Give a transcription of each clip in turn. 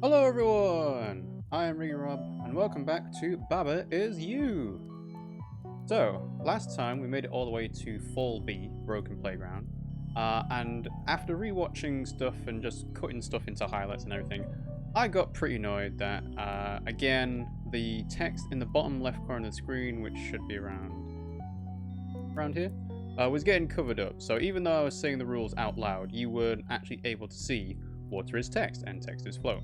Hello everyone! I am RiggyRob and welcome back to Baba Is You! So, last time we made it all the way to Fall B, Broken Playground, and after rewatching stuff and just cutting stuff into highlights and everything, I got pretty annoyed that, again, the text in the bottom left corner of the screen, which should be around here, was getting covered up. So even though I was saying the rules out loud, you weren't actually able to see water is text and text is flow.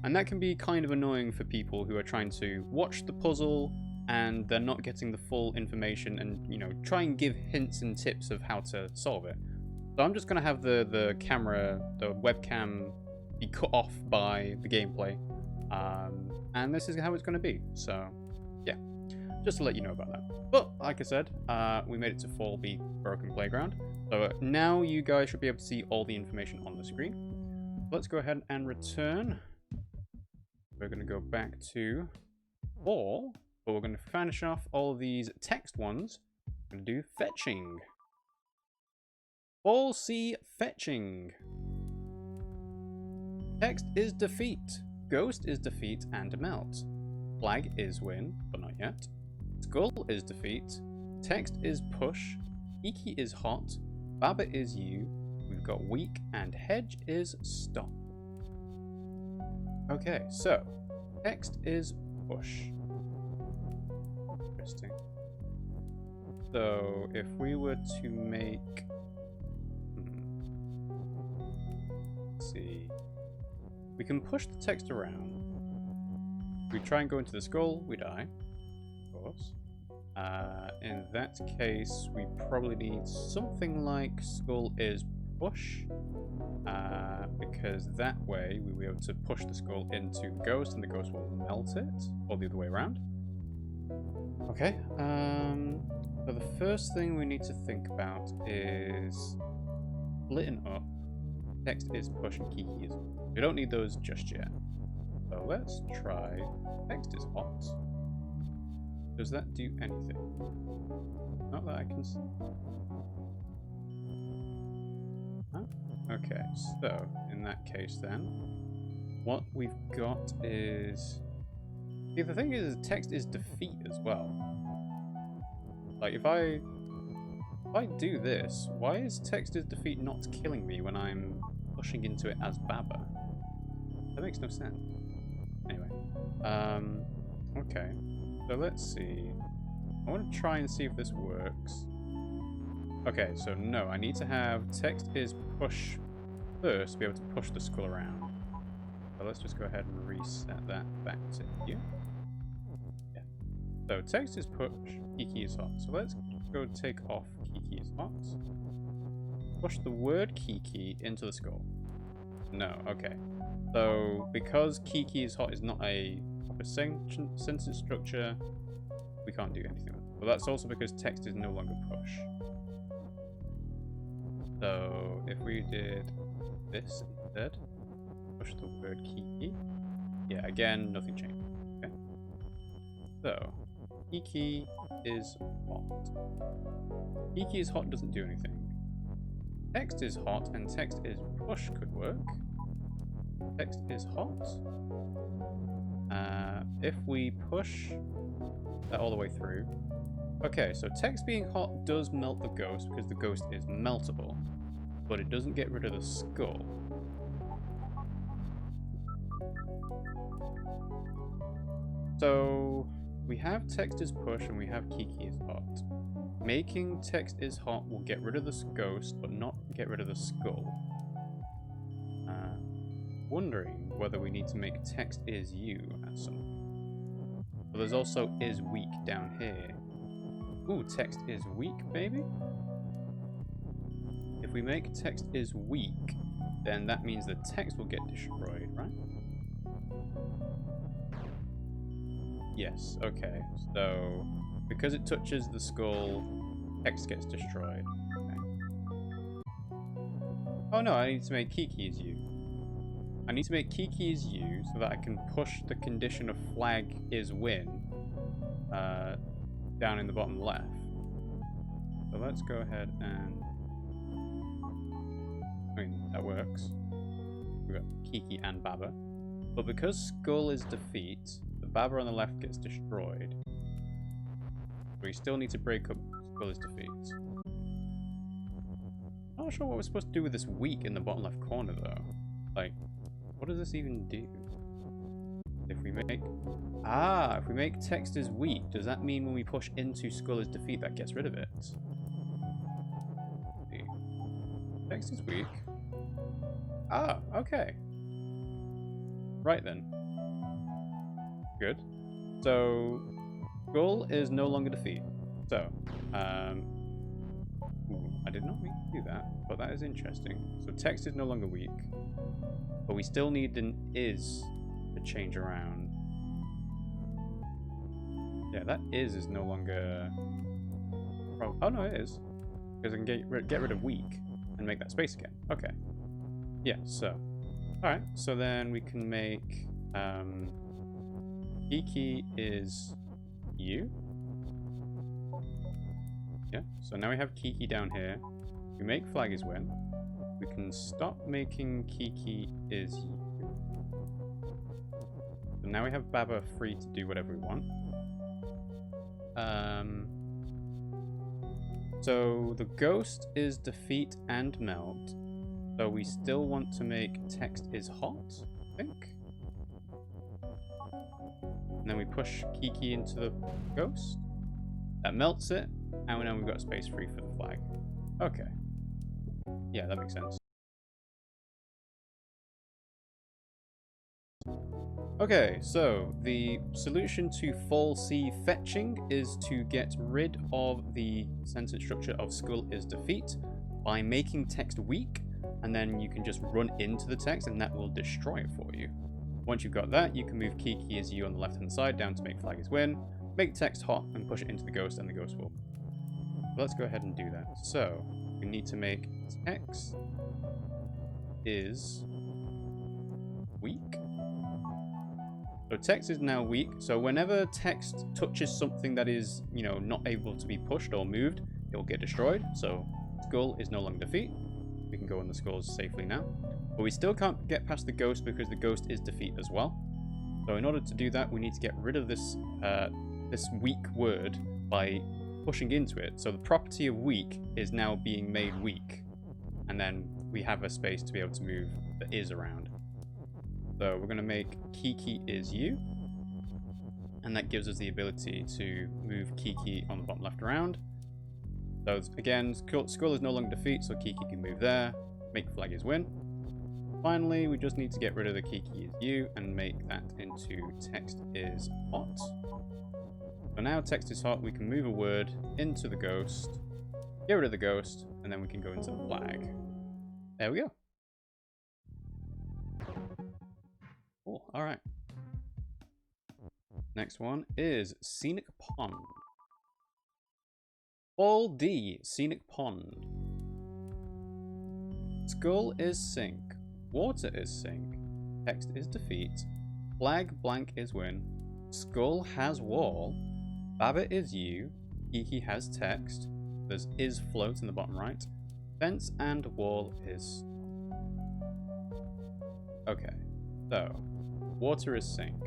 And that can be kind of annoying for people who are trying to watch the puzzle and they're not getting the full information and, try and give hints and tips of how to solve it. So I'm just going to have the webcam be cut off by the gameplay. And this is how it's going to be. So, yeah, just to let you know about that. But, like I said, we made it to Fall B Broken Playground. So now you guys should be able to see all the information on the screen. Let's go ahead and return. We're going to go back to Fall, but we're going to finish off all of these text ones. We're going to do fetching. Fall C fetching. Text is defeat. Ghost is defeat and melt. Flag is win, but not yet. Skull is defeat. Text is push. Iki is hot. Baba is you. We've got weak and hedge is stop. Okay, so text is push. Interesting. So if we were to make, let's see, we can push the text around. If we try and go into the skull, we die, of course. In that case, we probably need something like skull is push, because that way we'll be able to push the skull into the ghost and the ghost will melt it, or the other way around. Okay, so the first thing we need to think about is splitting up text is push and kiki is. We don't need those just yet. So let's try text is hot. Does that do anything? Not that I can see. Huh? Okay, so in that case then, what we've got is... See, the thing is, text is defeat as well. Like, if I do this, why is text is defeat not killing me when I'm pushing into it as Baba? That makes no sense. Anyway, okay, so let's see. I want to try and see if this works. Okay, so no, I need to have text is push first to be able to push the skull around. So let's just go ahead and reset that back to here. Yeah. So text is push, Kiki is hot. So let's go take off Kiki is hot. Push the word Kiki into the skull. No, okay. So because Kiki is hot is not a proper sentence structure, we can't do anything with it. But that's also because text is no longer push. So if we did this instead, push the word Kiki. Yeah, again, nothing changed. Okay. So Kiki is hot. Kiki is hot doesn't do anything. Text is hot and text is push could work. Text is hot. If we push that all the way through. Okay, so text being hot does melt the ghost because the ghost is meltable, but it doesn't get rid of the skull. So we have text is push and we have Kiki is hot. Making text is hot will get rid of the ghost, but not get rid of the skull. Wondering whether we need to make text is you at some point. But there's also is weak down here. Ooh, text is weak, maybe? If we make text is weak, then that means the text will get destroyed, right? Yes, okay. So, because it touches the skull, text gets destroyed. Okay. Oh no, I need to make Kiki is you. I need to make Kiki is you so that I can push the condition of flag is win down in the bottom left. So let's go ahead and... I mean, that works. We've got Kiki and Baba. But because skull is defeat, the Baba on the left gets destroyed. We still need to break up skull is defeat. I'm not sure what we're supposed to do with this weak in the bottom left corner though. Like, what does this even do? If we make... Ah, if we make text is weak, does that mean when we push into skull is defeat that gets rid of it? Text is weak. Ah, okay. Right then. Good. So, skull is no longer defeat. So, ooh, I did not mean to do that, but that is interesting. So text is no longer weak, but we still need an is to change around. Yeah, that is no longer... Oh no, it is. Because I can get rid of weak and make that space again. Okay. Yeah, so... Alright, so then we can make... Kiki is you. Yeah, so now we have Kiki down here. We make flag is win. We can stop making Kiki is you. So now we have Baba free to do whatever we want. So the ghost is defeat and melt. So we still want to make text is hot, I think. And then we push Kiki into the ghost. That melts it. And now we've got space free for the flag. Okay. Yeah, that makes sense. Okay, so the solution to fall C fetching is to get rid of the sentence structure of skull is defeat by making text weak, and then you can just run into the text and that will destroy it for you. Once you've got that, you can move Kiki as you on the left hand side down to make flag is win, make text hot and push it into the ghost and the ghost will. Let's go ahead and do that. So we need to make text is weak. So text is now weak. So whenever text touches something that is, you know, not able to be pushed or moved, it will get destroyed. So skull is no longer defeat. We can go on the skulls safely now. But we still can't get past the ghost because the ghost is defeat as well. So in order to do that, we need to get rid of this this weak word by pushing into it. So the property of weak is now being made weak. And then we have a space to be able to move the is around. So we're going to make Kiki is you. And that gives us the ability to move Kiki on the bottom left around. So again, skull is no longer defeat, so Kiki can move there. Make flag is win. Finally, we just need to get rid of the Kiki is you and make that into text is hot. So now text is hot, we can move a word into the ghost, get rid of the ghost, and then we can go into the flag. There we go. Cool, alright. Next one is Scenic Pond. All D, Scenic Pond. Skull is sink. Water is sink. Text is defeat. Flag blank is win. Skull has wall. Baba is you. Kiki has text. There's is float in the bottom right. Fence and wall is... Okay, so water is sink.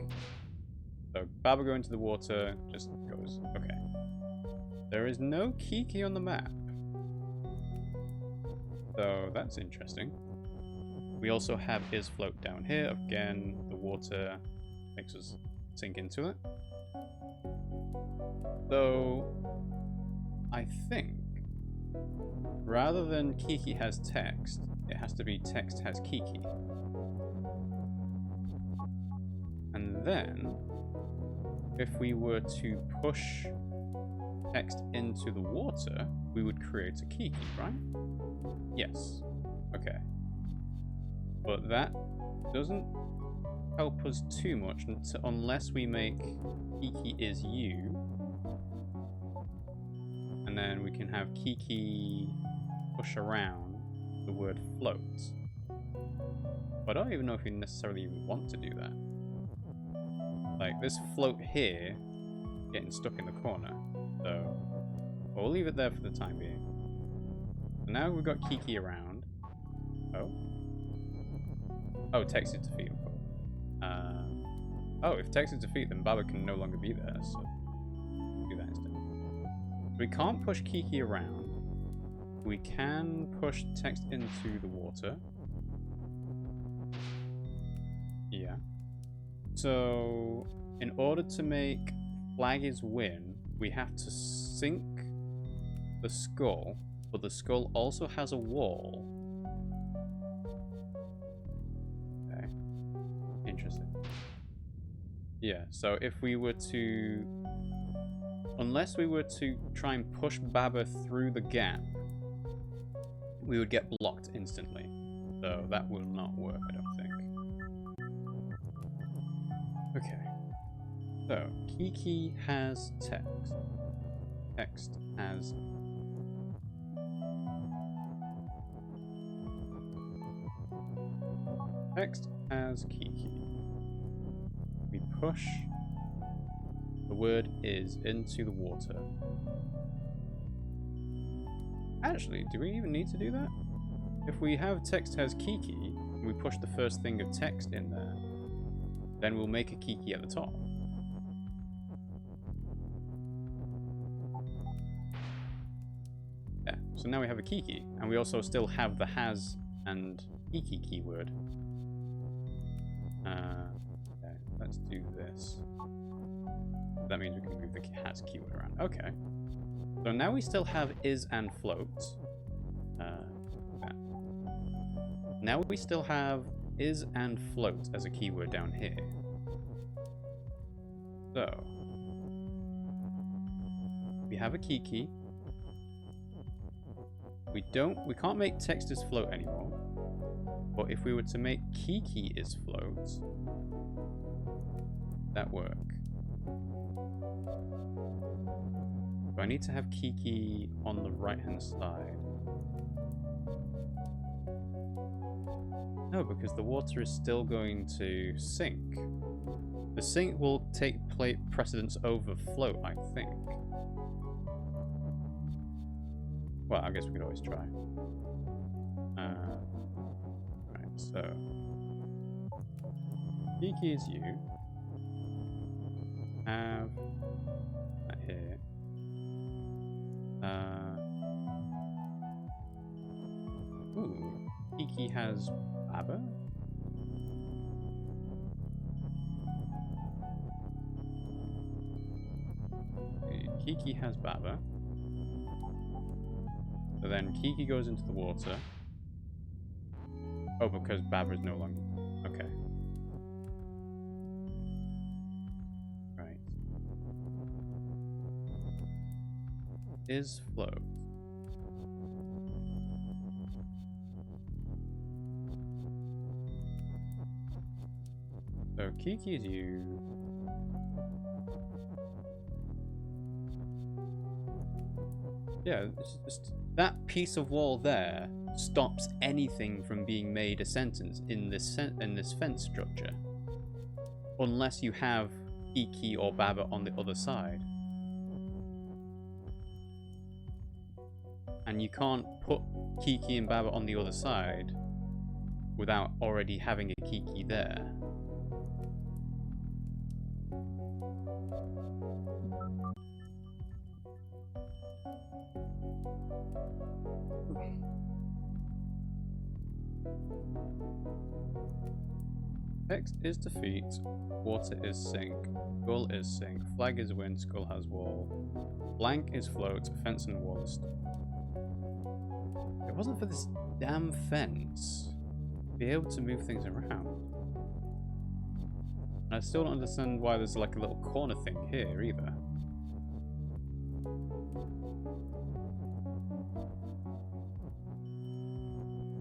So Baba going to the water just goes, okay. There is no Kiki on the map. So that's interesting. We also have is float down here. Again, the water makes us sink into it. So I think rather than Kiki has text, it has to be text has Kiki. And then if we were to push text into the water, we would create a Kiki, right? Yes. Okay. But that doesn't help us too much unless we make Kiki is you. And then we can have Kiki push around the word float. But I don't even know if we necessarily even want to do that. Like this float here getting stuck in the corner. So we'll leave it there for the time being. So now we've got Kiki around. Oh. Oh, text is defeat. Oh, if text is defeat, then Baba can no longer be there, so do that instead. We can't push Kiki around. We can push text into the water. Yeah. So, in order to make flag is win, we have to sink the skull, but the skull also has a wall. Okay. Interesting. Yeah, so if we were to... Unless we were to try and push Baba through the gap, we would get blocked instantly. So that will not work, I don't think. Okay. So, Kiki has text. Text has... Text has Kiki. We push the word is into the water. Actually, do we even need to do that? If we have text has Kiki, and we push the first thing of text in there, then we'll make a Kiki at the top. Yeah, so now we have a Kiki, and we also still have the has and Kiki keyword. Okay, let's do this. That means we can move the has keyword around. Okay. So now we still have is and float. Now we still have is and float as a keyword down here. So we have a Kiki. We can't make text is float anymore. But if we were to make Kiki is float, that work. Do I need to have Kiki on the right-hand side? No, because the water is still going to sink. The sink will take precedence over float, I think. Well, I guess we could always try. Right, so... Kiki is you. Have that here. Ooh, Kiki has Baba? Kiki has Baba. So then Kiki goes into the water. Oh, because Baba is no longer... Okay. Right. Is float. So Kiki is you. Yeah, it's just that piece of wall there stops anything from being made a sentence in this fence structure, unless you have Kiki or Baba on the other side. And you can't put Kiki and Baba on the other side without already having a Kiki there. Text is defeat, water is sink, skull is sink, flag is win, skull has wall, blank is float, fence and wall is stop. If it wasn't for this damn fence, I'd be able to move things around. And I still don't understand why there's like a little corner thing here either.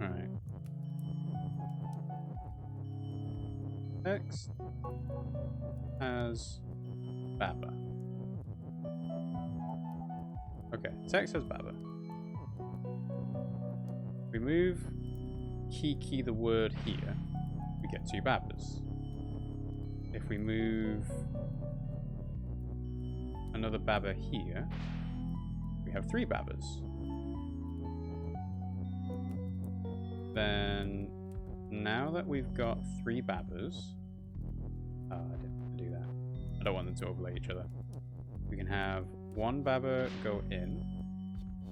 Alright. Text has Baba. Okay, text has Baba. We move Kiki the word here, we get 2 Babas. If we move another Baba here, we have 3 Babas. Then, now that we've got 3 Babas, I didn't I don't want them to overlay each other. We can have one Baba go in.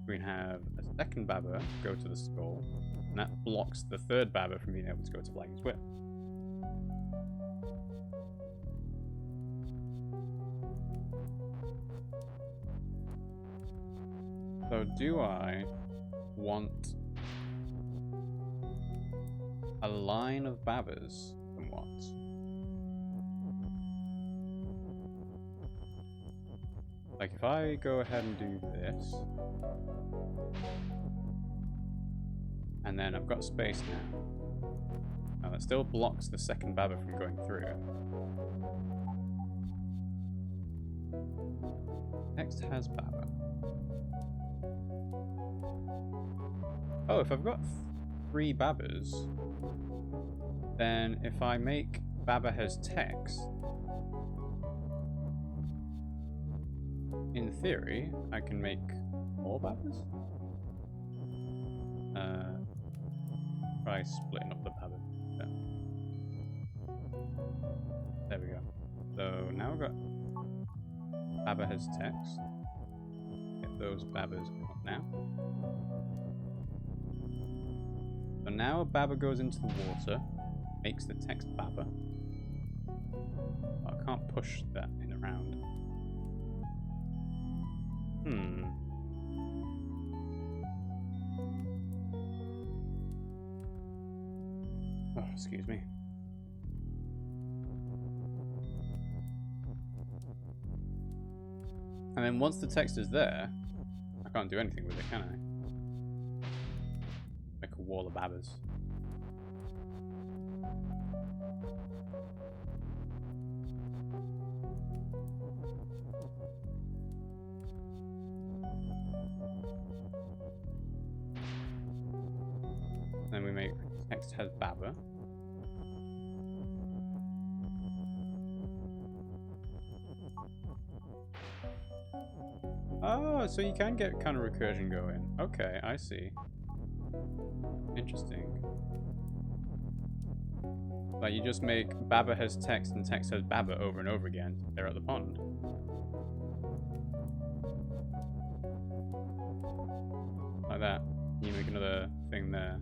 We can have a second Baba go to the skull. And that blocks the third Baba from being able to go to Flagging's Whip. So do I want a line of Babas somewhat? Like if I go ahead and do this, and then I've got space now. Now that still blocks the second Baba from going through. Next has Baba. Oh, if I've got 3 Babas, then if I make Baba has text, in theory, I can make more Babas? Try splitting up the Baba. There we go. So now we've got Baba has text. Get those Babas up now. So now a Baba goes into the water, makes the text Baba. I can't push that in around. Oh, excuse me. And then once the text is there, I can't do anything with it, can I? Like a wall of Babas. Then we make text has Baba. Oh, so you can get kind of recursion going. Okay, I see. Interesting. Like you just make Baba has text and text has Baba over and over again. They're at the pond. Like that. You make another thing there.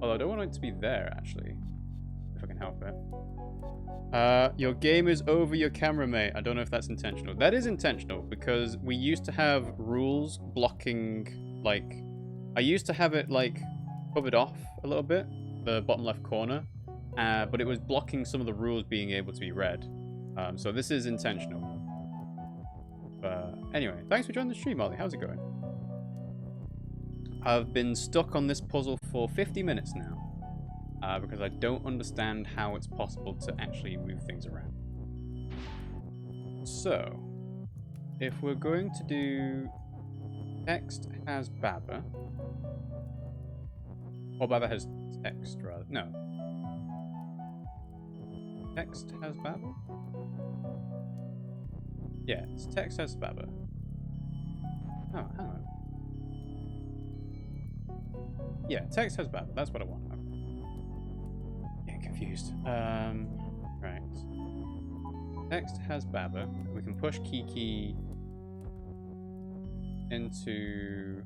Although I don't want it to be there, actually. If I can help it. Your game is over your camera, mate. I don't know if that's intentional. That is intentional, because we used to have rules blocking, like... I used to have it, like, covered off a little bit, the bottom left corner. But it was blocking some of the rules being able to be read. So this is intentional. Anyway, thanks for joining the stream, Ollie. How's it going? I've been stuck on this puzzle for 50 minutes now. Because I don't understand how it's possible to actually move things around. So, if we're going to do text has Baba, or Baba has text rather, no. Text has Baba? Yeah, it's text has Baba. Oh, hang on. Yeah, text has Baba, that's what I want. Confused. Right. Text has Baba. We can push Kiki into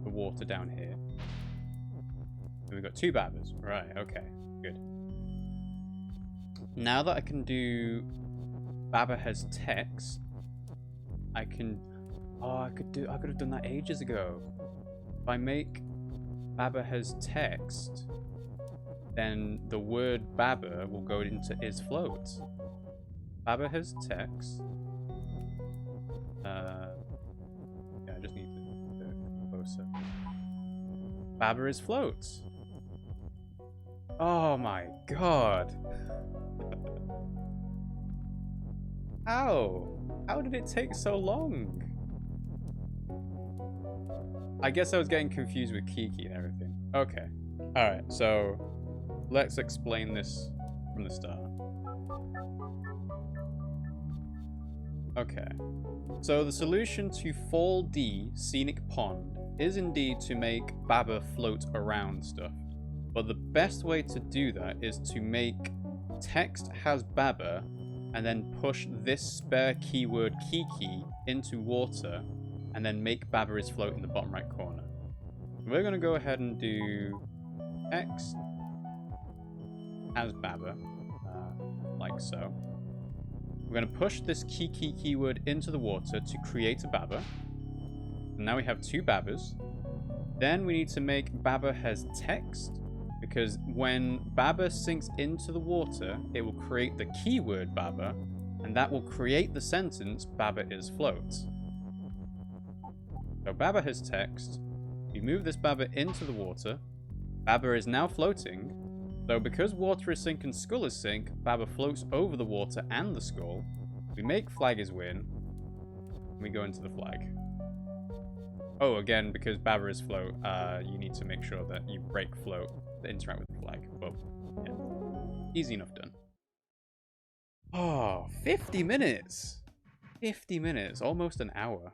the water down here. And we've got 2 Babas. Right, okay. Good. Now that I can do Baba has text, I can... Oh, I could have done that ages ago. If I make Baba has text, then the word Baba will go into is float. Baba has text. Yeah, I just need to do it closer. Baba is float. Oh my god. How? How did it take so long? I guess I was getting confused with Kiki and everything. Okay. Alright, so let's explain this from the start. Okay. So the solution to Fall D, Scenic Pond, is indeed to make Baba float around stuff. But the best way to do that is to make text has Baba and then push this spare keyword key into water, and then make Baba is float in the bottom right corner. We're going to go ahead and do text as Baba, like so. We're going to push this keyword into the water to create a Baba. And now we have 2 Babas. Then we need to make Baba has text, because when Baba sinks into the water, it will create the keyword Baba, and that will create the sentence Baba is float. So Baba has text. We move this Baba into the water. Baba is now floating. So because water is sink and skull is sink, Baba floats over the water and the skull. We make flag is win. And we go into the flag. Oh, again, because Baba is float, you need to make sure that you break float to interact with the flag. But, yeah. Easy enough done. Oh, 50 minutes! 50 minutes. Almost an hour.